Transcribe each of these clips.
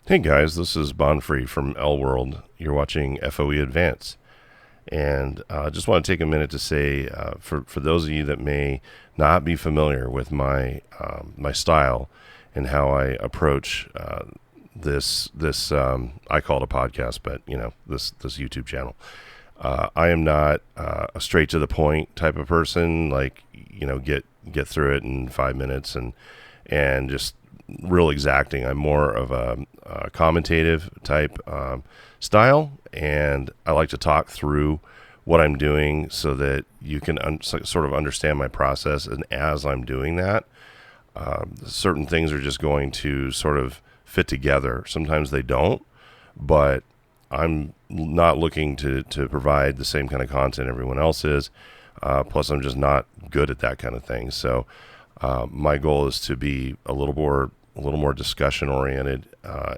Hey guys, this is Bonfrey from L World. You're watching FOE Advance, and I just want to take a minute to say, for those of you that may not be familiar with my style and how I approach this I call it a podcast, but this YouTube channel. I am not a straight to the point type of person. Like get through it in 5 minutes and just real exacting. I'm more of a commentative type style, and I like to talk through what I'm doing so that you can sort of understand my process. And as I'm doing that, certain things are just going to sort of fit together. Sometimes they don't, but I'm not looking to provide the same kind of content everyone else is. Plus, I'm just not good at that kind of thing. So my goal is to be a little more discussion oriented,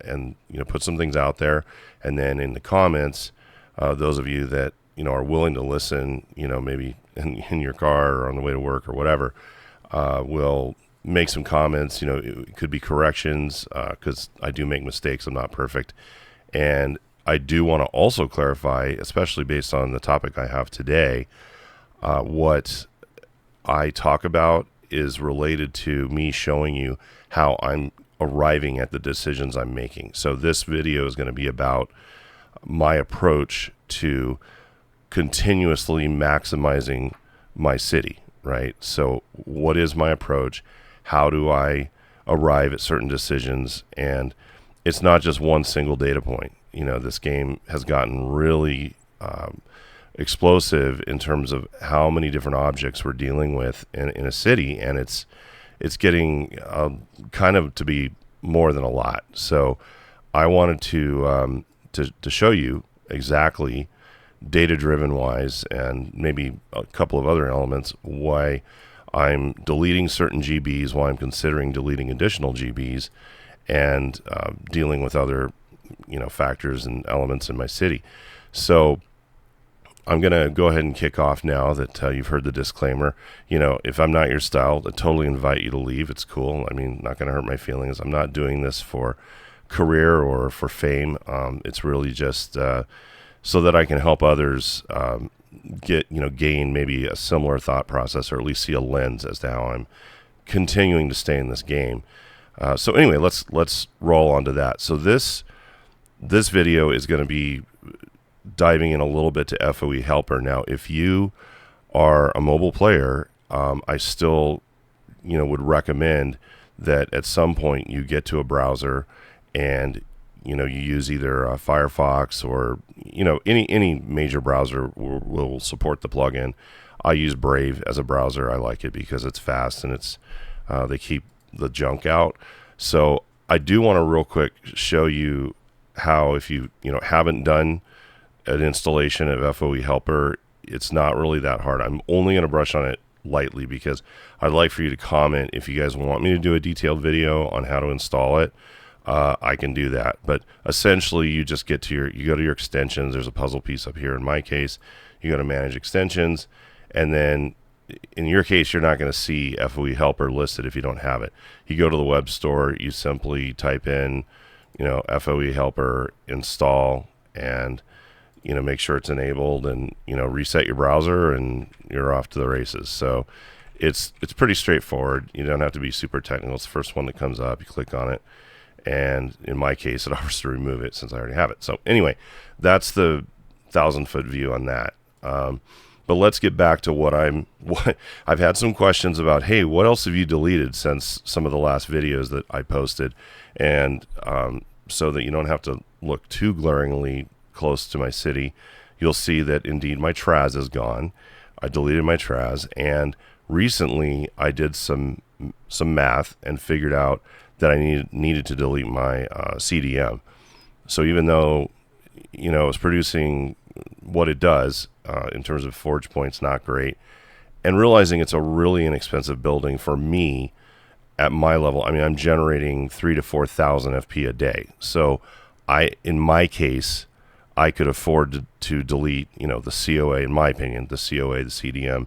and put some things out there, and then in the comments, those of you that are willing to listen, maybe in your car or on the way to work or whatever, will make some comments. It could be corrections, because I do make mistakes. I'm not perfect, and I do want to also clarify, especially based on the topic I have today, what I talk about is related to me showing you how I'm arriving at the decisions I'm making. So this video is going to be about my approach to continuously maximizing my city, right? So what is my approach? How do I arrive at certain decisions? And it's not just one single data point. This game has gotten really explosive in terms of how many different objects we're dealing with in a city, and it's getting kind of to be more than a lot. So I wanted to show you exactly, data-driven wise, and maybe a couple of other elements, why I'm deleting certain GBs, why I'm considering deleting additional GBs, and dealing with other factors and elements in my city. So I'm going to go ahead and kick off now that you've heard the disclaimer. If I'm not your style, I totally invite you to leave. It's cool. I mean, not going to hurt my feelings. I'm not doing this for career or for fame. It's really just so that I can help others gain maybe a similar thought process, or at least see a lens as to how I'm continuing to stay in this game. So anyway, let's roll onto that. So this video is going to be diving in a little bit to FOE Helper. Now, if you are a mobile player, I still, would recommend that at some point you get to a browser and, you use either Firefox or, any major browser will support the plugin. I use Brave as a browser. I like it because it's fast and they keep the junk out. So I do want to real quick show you how, if you haven't done an installation of FOE Helper, it's not really that hard. I'm only going to brush on it lightly because I'd like for you to comment if you guys want me to do a detailed video on how to install it. I can do that, but essentially you just go to your extensions. There's a puzzle piece up here. In my case, you go to manage extensions, and then in your case, you're not going to see FOE Helper listed if you don't have it. You go to the web store, you simply type in, FOE Helper install, and make sure it's enabled, and reset your browser, and you're off to the races. So it's pretty straightforward. You don't have to be super technical. It's the first one that comes up. You click on it, and in my case, it offers to remove it since I already have it. So anyway, that's the 1,000-foot view on that. But let's get back to what I've had some questions about. Hey, what else have you deleted since some of the last videos that I posted? And so that you don't have to look too glaringly close to my city, you'll see that indeed my Traz is gone. I deleted my Traz, and recently I did some math and figured out that I needed to delete my CDM. So even though it's producing what it does in terms of forge points, not great, and realizing it's a really inexpensive building for me at my level. I mean, I'm generating 3,000 to 4,000 FP a day. So in my case, I could afford to delete, the COA, in my opinion, the COA, the CDM,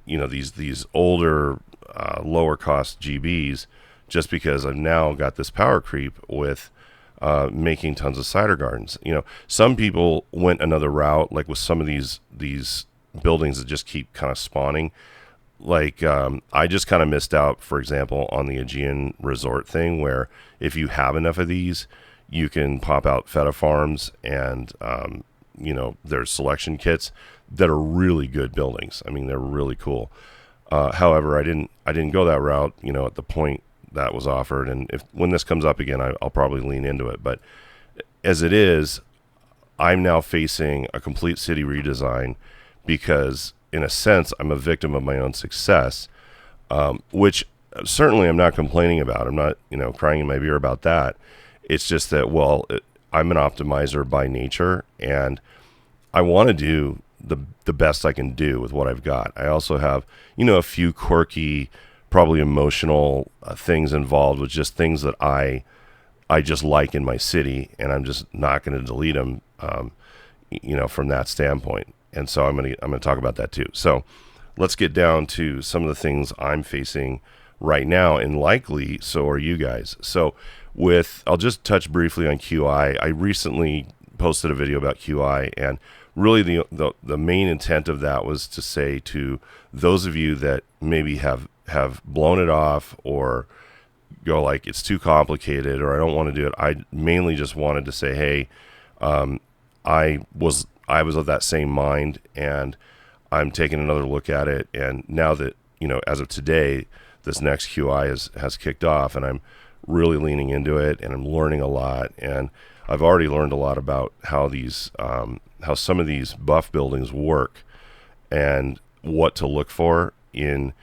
these older, lower cost GBs, just because I've now got this power creep with making tons of cider gardens. Some people went another route, like with some of these buildings that just keep kind of spawning. Like I just kind of missed out, for example, on the Aegean resort thing, where if you have enough of these, you can pop out feta farms, and there's selection kits that are really good buildings. I mean, they're really cool. However, I didn't go that route, at the point that was offered. And when this comes up again, I'll probably lean into it. But as it is, I'm now facing a complete city redesign because, in a sense, I'm a victim of my own success, which certainly I'm not complaining about. I'm not, crying in my beer about that. It's just that, I'm an optimizer by nature, and I want to do the best I can do with what I've got. I also have, a few quirky, probably emotional things involved with just things that I just like in my city, and I'm just not going to delete them, from that standpoint. And so I'm gonna talk about that too. So let's get down to some of the things I'm facing right now, and likely so are you guys. So I'll just touch briefly on QI. I recently posted a video about QI, and really the main intent of that was to say to those of you that maybe have blown it off or go like it's too complicated or I don't want to do it. I mainly just wanted to say, hey, I was of that same mind, and I'm taking another look at it. And now that, as of today, this next QI has kicked off, and I'm really leaning into it, and I'm learning a lot. And I've already learned a lot about how how some of these buff buildings work, and what to look for in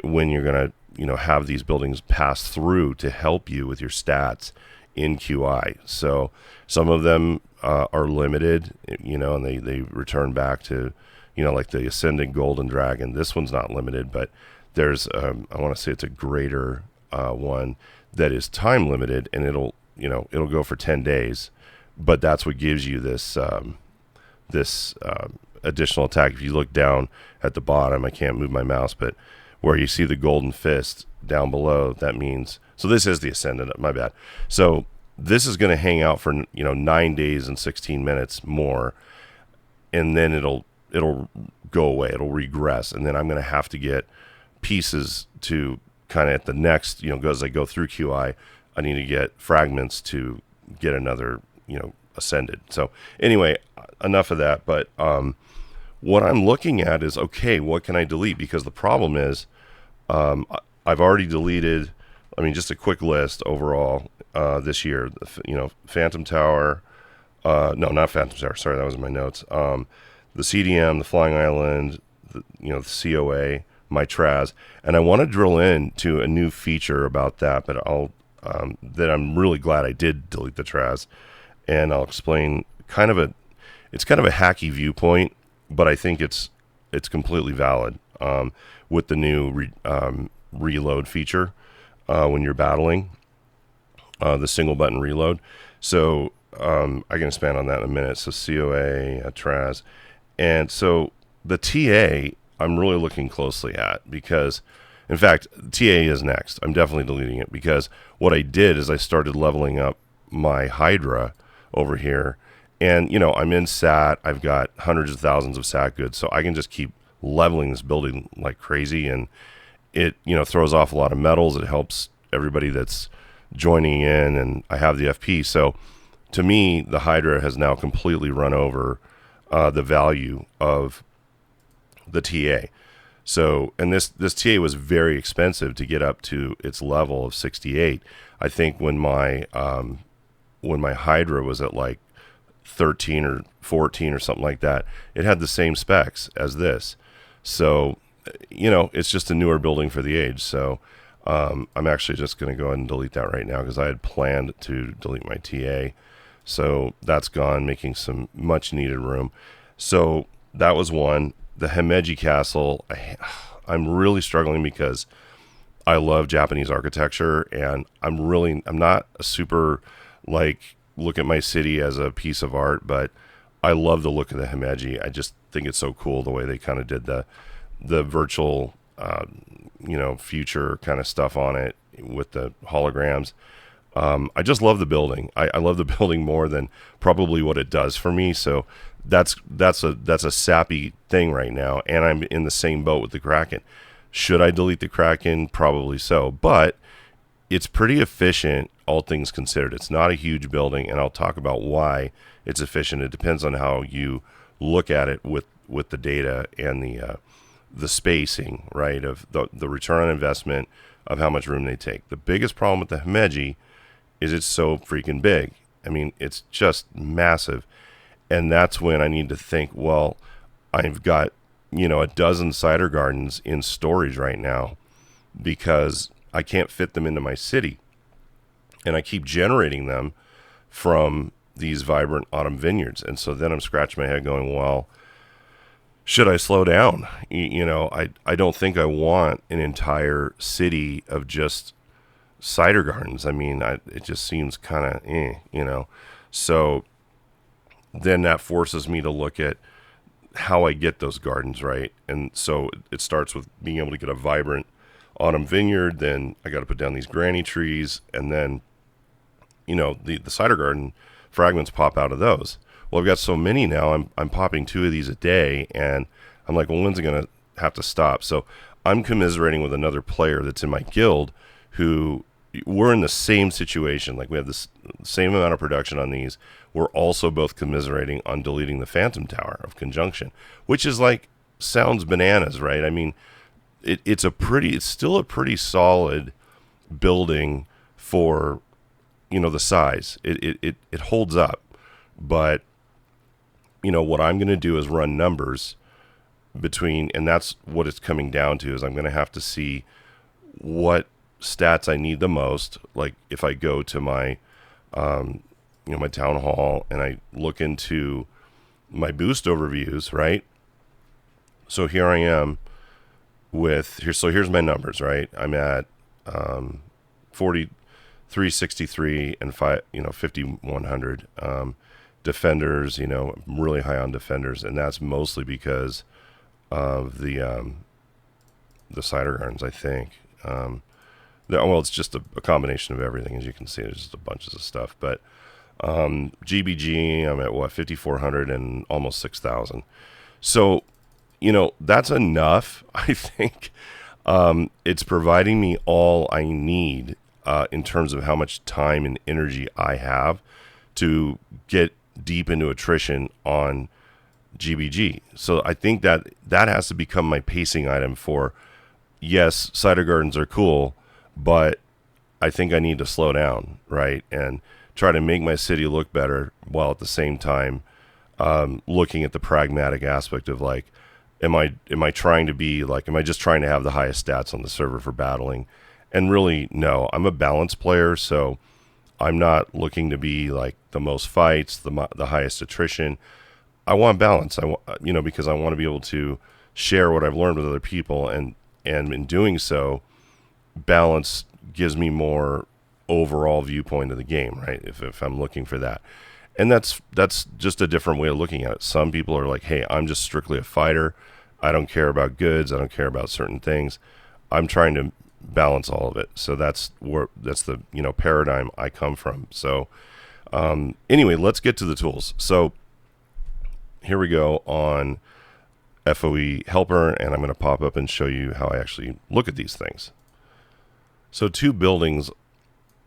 when you're going to, have these buildings pass through to help you with your stats in QI. So some of them are limited, and they return back to, like the Ascendant Golden Dragon. This one's not limited, but there's, I want to say it's a greater one that is time limited, and it'll go for 10 days, but that's what gives you this additional attack. If you look down at the bottom, I can't move my mouse, but where you see the golden fist down below, that means, so this is the Ascendant, my bad. So this is going to hang out for 9 days and 16 minutes more, and then it'll go away. It'll regress, and then I'm going to have to get pieces to kind of at the next, as I go through QI, I need to get fragments to get another, Ascended. So anyway, enough of that. But what I'm looking at is, okay, what can I delete? Because the problem is, I've already deleted, just a quick list overall this year. Phantom Tower, no, not Phantom Tower. Sorry, that was in my notes. The CDM, the Flying Island, the COA, my Traz, and I want to drill into a new feature about that. But that I'm really glad I did delete the Traz, and I'll explain. It's kind of a hacky viewpoint, but I think it's completely valid with the new reload feature when you're battling, the single button reload. So I can expand on that in a minute. So COA, Traz, and so the TA I'm really looking closely at, because in fact TA is next. I'm definitely deleting it, because what I did is I started leveling up my Hydra over here. And, I'm in SAT. I've got hundreds of thousands of SAT goods, so I can just keep leveling this building like crazy. And it, throws off a lot of metals. It helps everybody that's joining in, and I have the FP. So to me, the Hydra has now completely run over the value of the TA. So, and this TA was very expensive to get up to its level of 68. I think when my Hydra was at like 13 or 14 or something like that, it had the same specs as this. So, it's just a newer building for the age. So, I'm actually just going to go ahead and delete that right now, because I had planned to delete my TA. So that's gone, making some much needed room. So that was one. The Himeji Castle, I'm really struggling because I love Japanese architecture, and I'm not a super look at my city as a piece of art, but I love the look of the Himeji. I just think it's so cool the way they kind of did the virtual future kind of stuff on it with the holograms. I just love the building. I love the building more than probably what it does for me. So that's a sappy thing right now, and I'm in the same boat with the Kraken. Should I delete the Kraken? Probably so, but it's pretty efficient, all things considered. It's not a huge building, and I'll talk about why it's efficient. It depends on how you look at it with the data and the spacing, right, of the return on investment of how much room they take. The biggest problem with the Himeji is it's so freaking big. I mean, it's just massive. And that's when I need to think, well, I've got, a dozen cider gardens in storage right now because I can't fit them into my city. And I keep generating them from these vibrant autumn vineyards. And so then I'm scratching my head going, well, should I slow down? I don't think I want an entire city of just cider gardens. I mean, it just seems kind of, So then that forces me to look at how I get those gardens, right? And so it starts with being able to get a vibrant autumn vineyard. Then I got to put down these granny trees, and then, the cider garden fragments pop out of those. Well, I've got so many now, I'm popping 2 of these a day, and I'm like, well, when's it going to have to stop? So I'm commiserating with another player that's in my guild who we're in the same situation. Like, we have the same amount of production on these. We're also both commiserating on deleting the Phantom Tower of Conjunction, which is like, sounds bananas, right? I mean, it's still a pretty solid building for, the size. It holds up. But, what I'm going to do is run numbers between, and that's what it's coming down to, is I'm going to have to see what stats I need the most. Like, if I go to my, my town hall and I look into my boost overviews, right? So here I am here's my numbers, right? I'm at 4363 and 5100. Defenders, really high on defenders, and that's mostly because of the cider gardens, I think. It's just a combination of everything, as you can see. There's just a bunch of stuff, but GBG, I'm at 5,400 and almost 6,000. So, that's enough. I think it's providing me all I need in terms of how much time and energy I have to get deep into attrition on GBG. So I think that has to become my pacing item for, yes, cider gardens are cool, but I think I need to slow down, right? And try to make my city look better while at the same time looking at the pragmatic aspect of, like, am I trying to be like, am I just trying to have the highest stats on the server for battling? And really, no, I'm a balanced player, so I'm not looking to be like the most fights, the highest attrition. I want balance. Because I want to be able to share what I've learned with other people, and in doing so, balance gives me more overall viewpoint of the game, right? If I'm looking for that. And that's just a different way of looking at it. Some people are like, hey, I'm just strictly a fighter. I don't care about goods. I don't care about certain things. I'm trying to balance all of it. So that's the paradigm I come from. So anyway, let's get to the tools. So here we go on FOE Helper, and I'm going to pop up and show you how I actually look at these things. So 2 buildings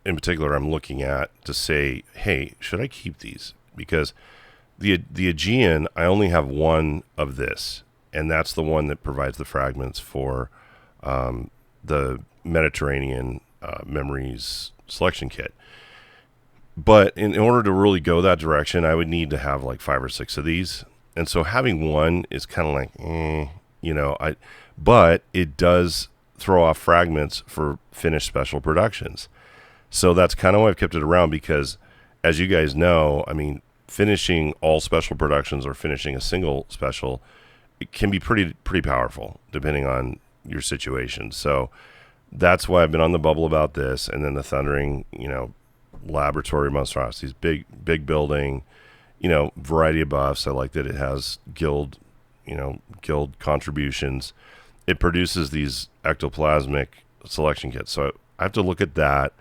in particular I'm looking at to say, hey, should I keep these? Because the Aegean, I only have one of this, and that's the one that provides the fragments for the Mediterranean Memories selection kit. But in order to really go that direction, I would need to have like 5 or 6 of these. And so having one is kind of like, but it does throw off fragments for finished special productions. So that's kind of why I've kept it around, because as you guys know, I mean, finishing all special productions or finishing a single special, it can be pretty powerful depending on your situation. So that's why I've been on the bubble about this. And then the Thundering, Laboratory Monstrosities, big building, variety of buffs. I like that it has guild contributions. It produces these ectoplasmic selection kits. So I have to look at that.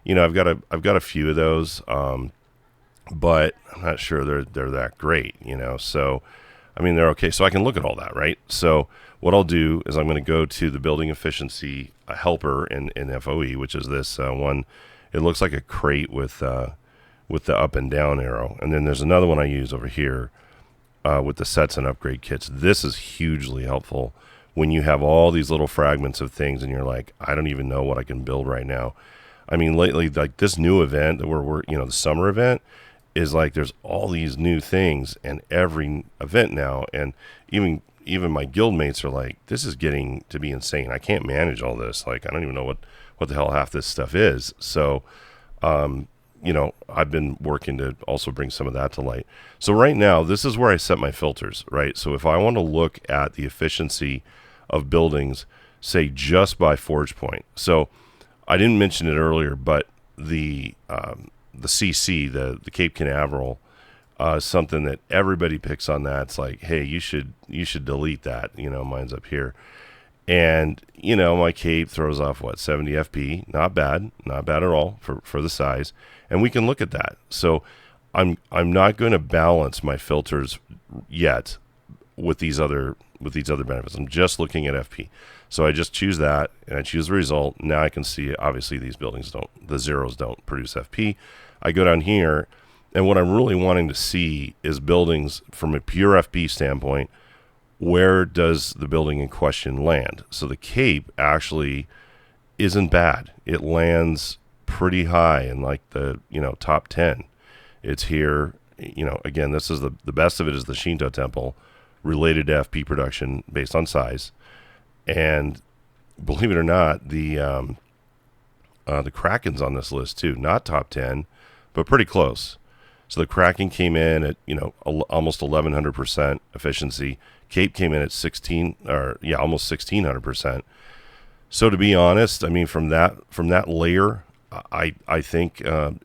I've got a few of those, but I'm not sure they're that great. So I mean they're okay. So I can look at all that, right? So what I'll do is I'm going to go to the building efficiency helper in FOE, which is this one. It looks like a crate with the up and down arrow, and then there's another one I use over here with the sets and upgrade kits. This is hugely helpful when you have all these little fragments of things and you're like, I don't even know what I can build right now. I mean, lately, like this new event that we're the summer event is like there's all these new things and every event now, and even my guild mates are like, this is getting to be insane. I can't manage all this. Like, I don't even know what the hell half this stuff is. So, I've been working to also bring some of that to light. So right now, this is where I set my filters, right? So if I want to look at the efficiency of buildings, say just by forge point. So I didn't mention it earlier, but the CC, the Cape Canaveral, something that everybody picks on. That it's like, hey, you should delete that. Mine's up here, and my Cape throws off 70 FP. Not bad at all for the size, and we can look at that. So I'm not going to balance my filters yet with these other benefits. I'm just looking at FP. So I just choose that and I choose the result. Now I can see obviously these buildings the zeros don't produce FP. I go down here, and what I'm really wanting to see is buildings from a pure FP standpoint. Where does the building in question land? So the Cape actually isn't bad. It lands pretty high in like the top 10. It's here. Again, this is the best of it is the Shinto Temple, related to FP production based on size. And believe it or not, the Kraken's on this list too. Not top 10, but pretty close. So the Kraken came in at almost 1,100% efficiency. Cape came in at almost 1,600%. So to be honest, I mean from that layer, I think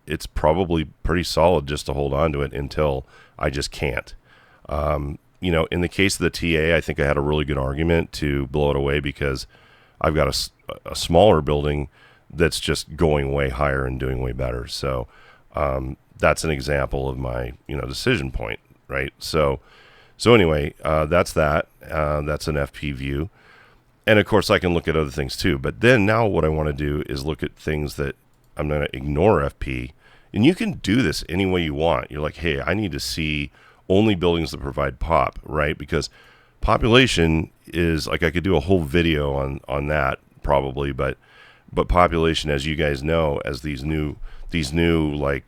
it's probably pretty solid just to hold on to it until I just can't. In the case of the TA, I think I had a really good argument to blow it away because I've got a smaller building that's just going way higher and doing way better. So that's an example of my decision point, right? So anyway, that's that. That's an FP view, and of course I can look at other things too. But then now what I want to do is look at things that I'm going to ignore FP, and you can do this any way you want. You're like, hey, I need to see only buildings that provide pop, right? Because population is like I could do a whole video on that probably, but population, as you guys know, as these new like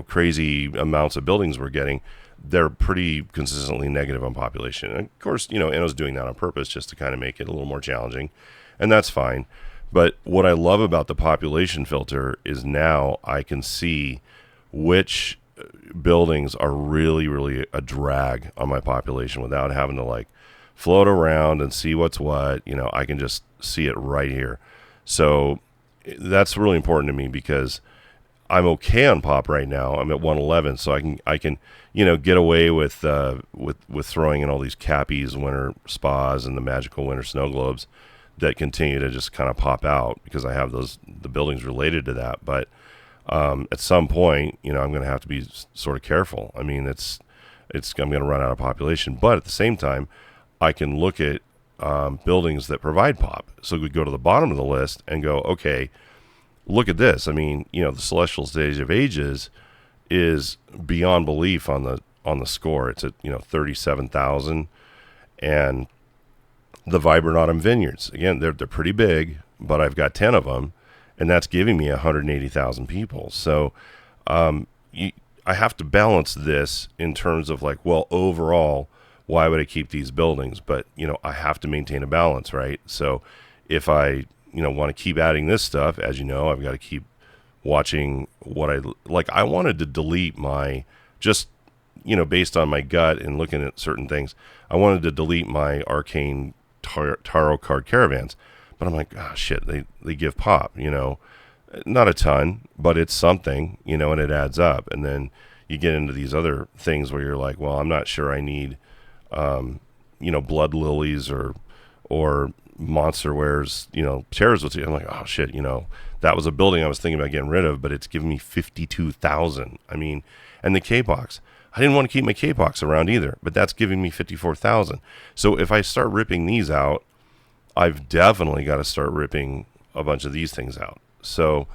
crazy amounts of buildings we're getting, they're pretty consistently negative on population. And of course, Inno's doing that on purpose just to kind of make it a little more challenging, and that's fine. But what I love about the population filter is now I can see which buildings are really, really a drag on my population without having to like float around and see what's what. I can just see it right here. So that's really important to me because I'm okay on pop right now. I'm at 111, so I can get away with throwing in all these Cappies winter spas and the magical winter snow globes that continue to just kind of pop out because I have the buildings related to that. But at some point, I'm going to have to be sort of careful. I mean, I'm going to run out of population, but at the same time, I can look at buildings that provide pop. So we go to the bottom of the list and go, okay, look at this. I mean, the Celestial Stage of Ages is beyond belief on the score. It's at 37,000, and the Vibrant Autumn Vineyards, again, they're pretty big, but I've got 10 of them, and that's giving me 180,000 people. So I have to balance this in terms of like, well, overall, why would I keep these buildings? But I have to maintain a balance, right? So if I want to keep adding this stuff, as you know, I've got to keep watching what I like. I wanted to delete my just based on my gut and looking at certain things, I wanted to delete my arcane tarot card caravans, but I'm like, oh shit, they give pop, not a ton, but it's something, and it adds up. And then you get into these other things where you're like, well, I'm not sure I need blood lilies or monster wares, chairs with you. I'm like, oh shit, that was a building I was thinking about getting rid of, but it's giving me 52,000. I mean, and the K-box, I didn't want to keep my K-box around either, but that's giving me 54,000. So if I start ripping these out, I've definitely got to start ripping a bunch of these things out. So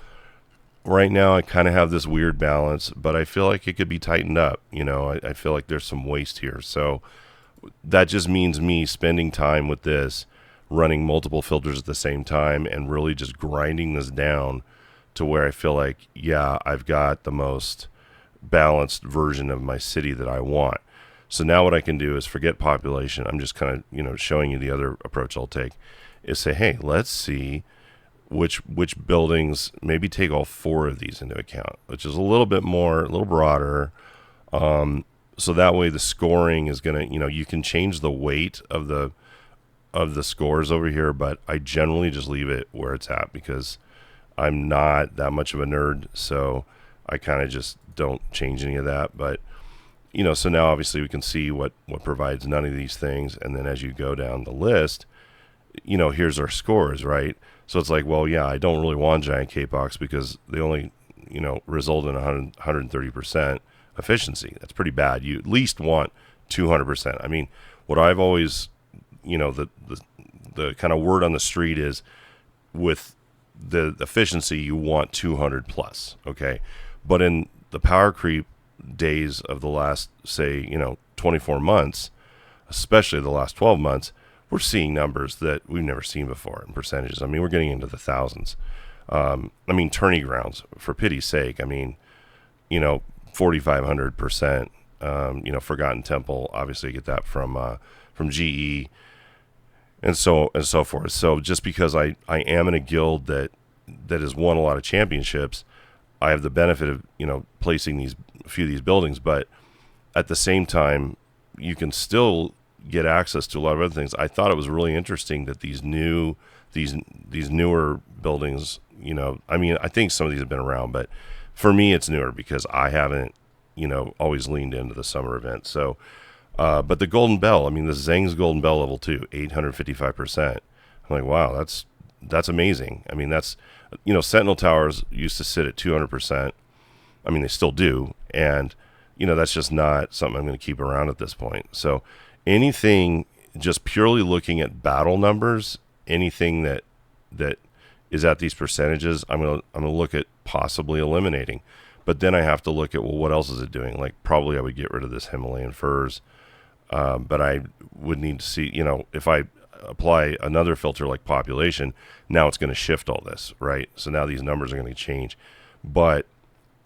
right now I kind of have this weird balance, but I feel like it could be tightened up. I feel like there's some waste here. So that just means me spending time with this, running multiple filters at the same time, and really just grinding this down to where I feel like, yeah, I've got the most balanced version of my city that I want. So now what I can do is forget population. I'm just kind of, showing you the other approach I'll take is say, hey, let's see which buildings, maybe take all 4 of these into account, which is a little bit more, a little broader. So that way the scoring is going to, you can change the weight of the scores over here, but I generally just leave it where it's at because I'm not that much of a nerd. So I kind of just don't change any of that. But, so now obviously we can see what provides none of these things. And then as you go down the list, here's our scores, right? So it's like, well, yeah, I don't really want giant K-box because they only, result in 130% efficiency. That's pretty bad. You at least want 200%. I mean, what I've always, the kind of word on the street is with the efficiency, you want 200 plus, okay? But in the power creep days of the last, say, 24 months, especially the last 12 months, we're seeing numbers that we've never seen before in percentages. I mean, we're getting into the thousands. Tourney grounds, for pity's sake. 4,500%. Forgotten Temple, obviously you get that from GE, and so forth. So just because I am in a guild that has won a lot of championships, I have the benefit of placing a few of these buildings. But at the same time, you can still get access to a lot of other things. I thought it was really interesting that these newer buildings, I think some of these have been around, but for me it's newer because I haven't, always leaned into the summer event. So, but the Golden Bell, the Zeng's Golden Bell level 2, 855%. I'm like, wow, that's amazing. That's, Sentinel Towers used to sit at 200%. They still do. And, that's just not something I'm going to keep around at this point. So anything just purely looking at battle numbers, anything that is at these percentages, I'm gonna look at possibly eliminating. But then I have to look at, well, what else is it doing? Like probably I would get rid of this Himalayan furs, but I would need to see, if I apply another filter like population, now it's going to shift all this, right? So now these numbers are going to change, but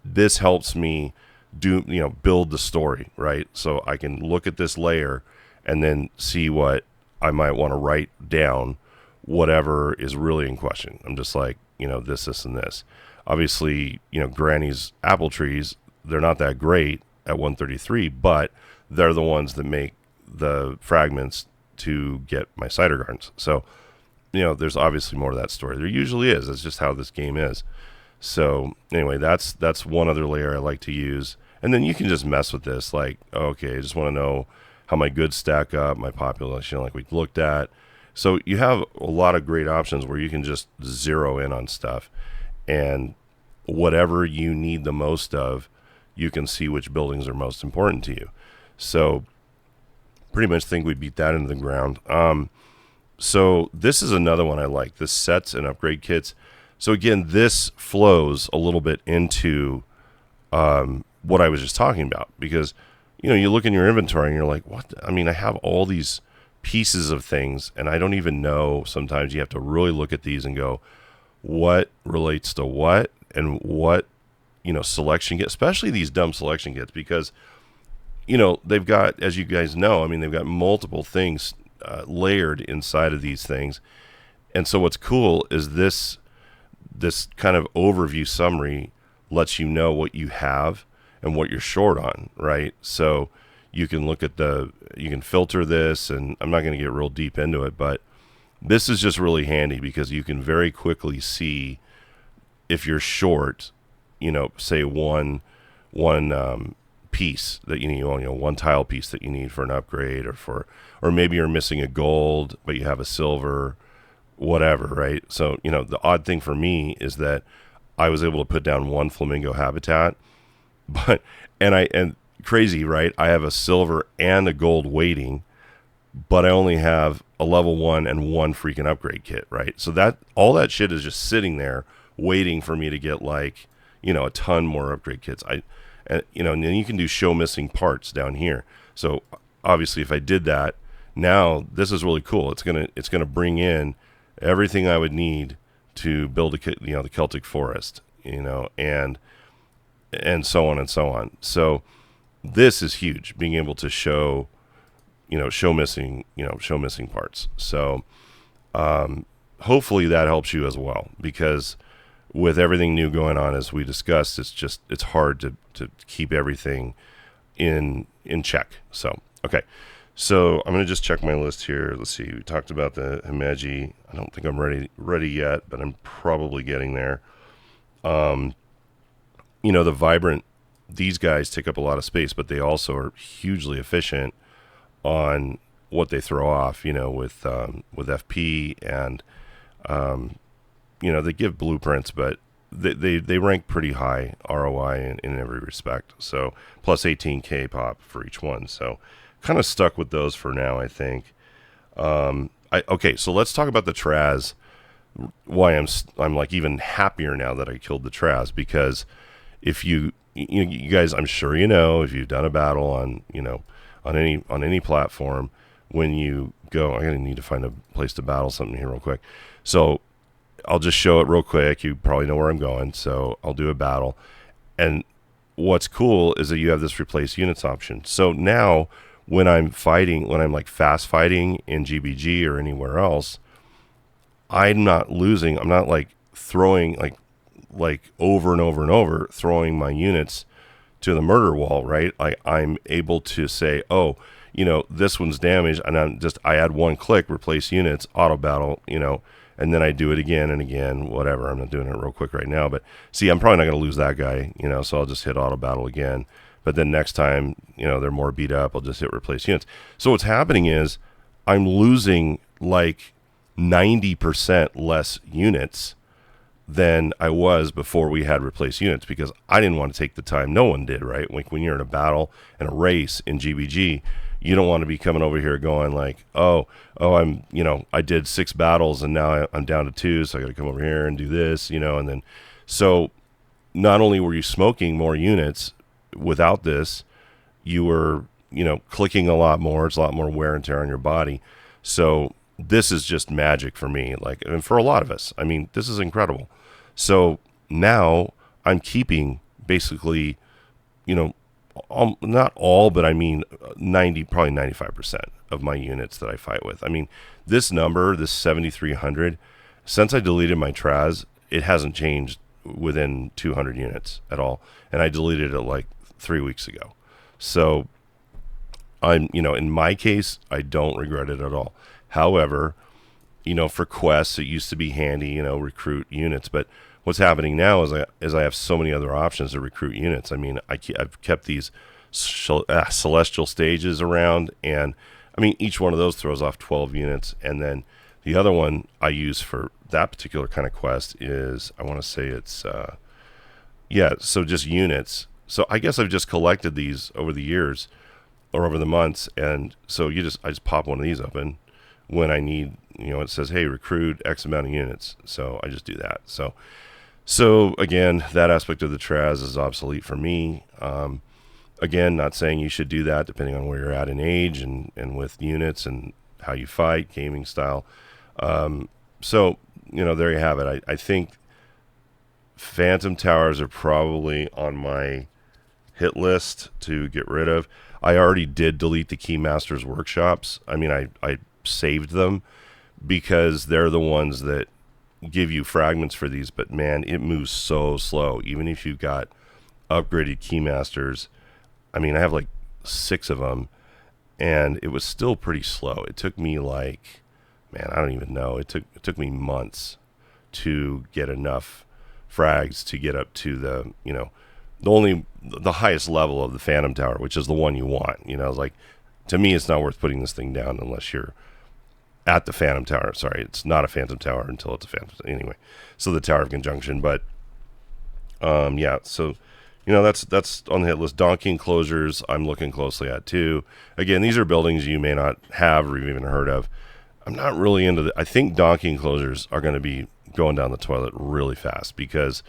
this helps me build the story, right? So I can look at this layer and then see what I might want to write down, whatever is really in question. I'm just like, this, and this. Obviously, Granny's apple trees, they're not that great at 133, but they're the ones that make the fragments to get my cider gardens. So, there's obviously more to that story. There usually is. That's just how this game is. So anyway, that's one other layer I like to use. And then you can just mess with this. Like, okay, I just want to know how my goods stack up, my population, like we looked at. So you have a lot of great options where you can just zero in on stuff, and whatever you need the most of, you can see which buildings are most important to you. So pretty much think we beat that into the ground. So this is another one I like, the sets and upgrade kits. So again, this flows a little bit into what I was just talking about, because you look in your inventory and you're like, what? I have all these pieces of things, and I don't even know. Sometimes you have to really look at these and go, what relates to what, and what, selection kit, especially these dumb selection kits, because, they've got, as you guys know, they've got multiple things layered inside of these things. And so what's cool is this kind of overview summary lets you know what you have and what you're short on, right? So you can look at you can filter this, and I'm not going to get real deep into it, but this is just really handy because you can very quickly see if you're short, say one piece that you need, one tile piece that you need for an upgrade, or maybe you're missing a gold, but you have a silver, whatever, right? So, the odd thing for me is that I was able to put down one flamingo habitat, but, and crazy, right? I have a silver and a gold weighting, but I only have a level 1 and one freaking upgrade kit, right? So that all that shit is just sitting there waiting for me to get like, a ton more upgrade kits. And then you can do show missing parts down here. So obviously if I did that, now this is really cool. It's going to bring in everything I would need to build the Celtic forest, and so on and so on. So this is huge, being able to show missing parts. So hopefully that helps you as well, because with everything new going on, as we discussed, it's hard to keep everything in check. So, okay. So I'm going to just check my list here. Let's see. We talked about the Himeji. I don't think I'm ready yet, but I'm probably getting there. The Vibrant, these guys take up a lot of space, but they also are hugely efficient on what they throw off, with FP, and they give blueprints, but they rank pretty high ROI in every respect. So plus 18K pop for each one. So kind of stuck with those for now, I think. Okay, so let's talk about the Traz. Why I'm like even happier now that I killed the Traz, because if you guys, I'm sure if you've done a battle on on any platform, when you go, I'm gonna need to find a place to battle something here real quick. So I'll just show it real quick. You probably know where I'm going, so I'll do a battle. And what's cool is that you have this replace units option. So now when I'm like fast fighting in GBG or anywhere else, I'm not losing. I'm not like throwing like over and over and over, throwing my units to the murder wall, right? I'm able to say, oh, this one's damaged, and I add one click, replace units, auto battle, and then I do it again and again, whatever. I'm not doing it real quick right now, but see, I'm probably not going to lose that guy, so I'll just hit auto battle again. But then next time, they're more beat up, I'll just hit replace units. So what's happening is I'm losing like 90% less units than I was before we had replace units, because I didn't want to take the time. No one did, right? Like when you're in a battle and a race in GBG, you don't want to be coming over here going like, oh, I'm, I did 6 battles and now I'm down to 2, so I got to come over here and do this, and then, so not only were you smoking more units without this, you were, clicking a lot more. It's a lot more wear and tear on your body. So this is just magic for me, like, and for a lot of us. I mean, this is incredible. So now I'm keeping basically, not all, but I mean 90, probably 95% of my units that I fight with. I mean, this number, this 7,300, since I deleted my Traz, it hasn't changed within 200 units at all. And I deleted it like 3 weeks ago. So I'm, in my case, I don't regret it at all. However, for quests, it used to be handy, recruit units, but what's happening now is I have so many other options to recruit units. I mean, I've kept these celestial stages around, and I mean, each one of those throws off 12 units. And then the other one I use for that particular kind of quest is, I want to say it's, so just units. So I guess I've just collected these over the years or over the months. And so I just pop one of these open when I need, it says, hey, recruit X amount of units. So I just do that. So again, that aspect of the Traz is obsolete for me. Again, not saying you should do that, depending on where you're at in age and with units and how you fight, gaming style. So, there you have it. I think Phantom Towers are probably on my hit list to get rid of. I already did delete the Keymasters workshops. I mean, I saved them because they're the ones that give you fragments for these, but man, it moves so slow. Even if you've got upgraded Keymasters, I mean, I have like 6 of them, and it was still pretty slow. It took me like, man, I don't even know. It took me months to get enough frags to get up to the, the highest level of the Phantom Tower, which is the one you want. Like, to me, it's not worth putting this thing down unless you're at the Phantom Tower. Sorry, it's not a Phantom Tower until it's a Phantom. Anyway, so the Tower of Conjunction. But yeah, so that's on the hit list. Donkey enclosures I'm looking closely at too. Again, these are buildings you may not have or even heard of. I'm not really into I think donkey enclosures are going to be going down the toilet really fast because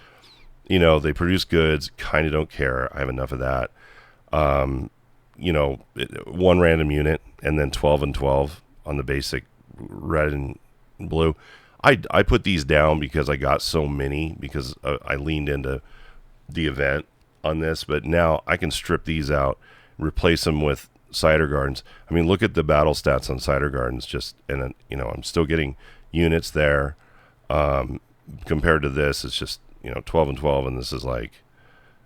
they produce goods, kind of don't care. I have enough of that. One random unit and then 12 and 12 on the basic red and blue. I put these down because I got so many because I leaned into the event on this, but now I can strip these out, replace them with Cider Gardens. I mean, look at the battle stats on Cider Gardens. I'm still getting units there. Compared to this, it's just 12 and 12, and this is like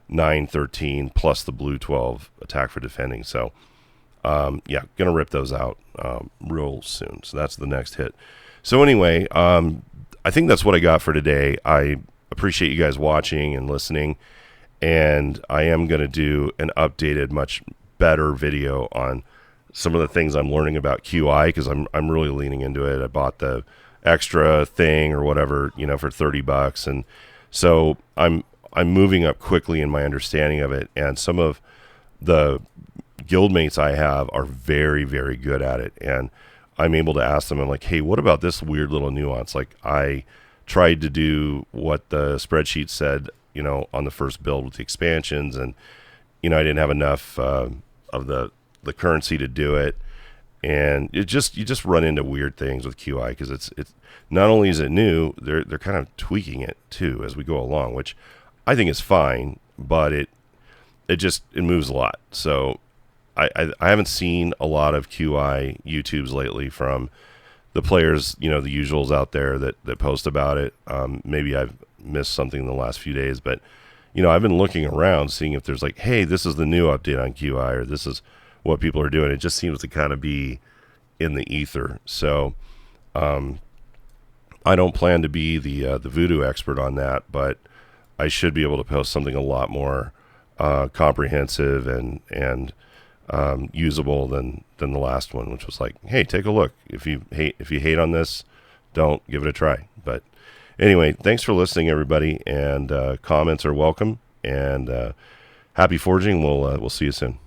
9-13 plus the blue 12 attack for defending. So gonna rip those out real soon. So that's the next hit. So anyway, I think that's what I got for today. I appreciate you guys watching and listening, and I am gonna do an updated, much better video on some of the things I'm learning about QI because I'm really leaning into it. I bought the extra thing or whatever for $30, and so I'm moving up quickly in my understanding of it, and some of the guildmates I have are very, very good at it, and I'm able to ask them, I'm like, hey, what about this weird little nuance? Like, I tried to do what the spreadsheet said, on the first build with the expansions, and I didn't have enough of the currency to do it, and you just run into weird things with QI because it's not only is it new, they're kind of tweaking it too as we go along, which I think is fine, but it moves a lot. So I haven't seen a lot of QI YouTubes lately from the players, the usuals out there that post about it. Maybe I've missed something in the last few days, but I've been looking around, seeing if there's like, hey, this is the new update on QI, or this is what people are doing. It just seems to kind of be in the ether. So I don't plan to be the voodoo expert on that, but I should be able to post something a lot more comprehensive and usable than the last one, which was like, hey, take a look. If you hate on this, don't give it a try. But anyway, thanks for listening, everybody, and comments are welcome. And happy forging. We'll see you soon.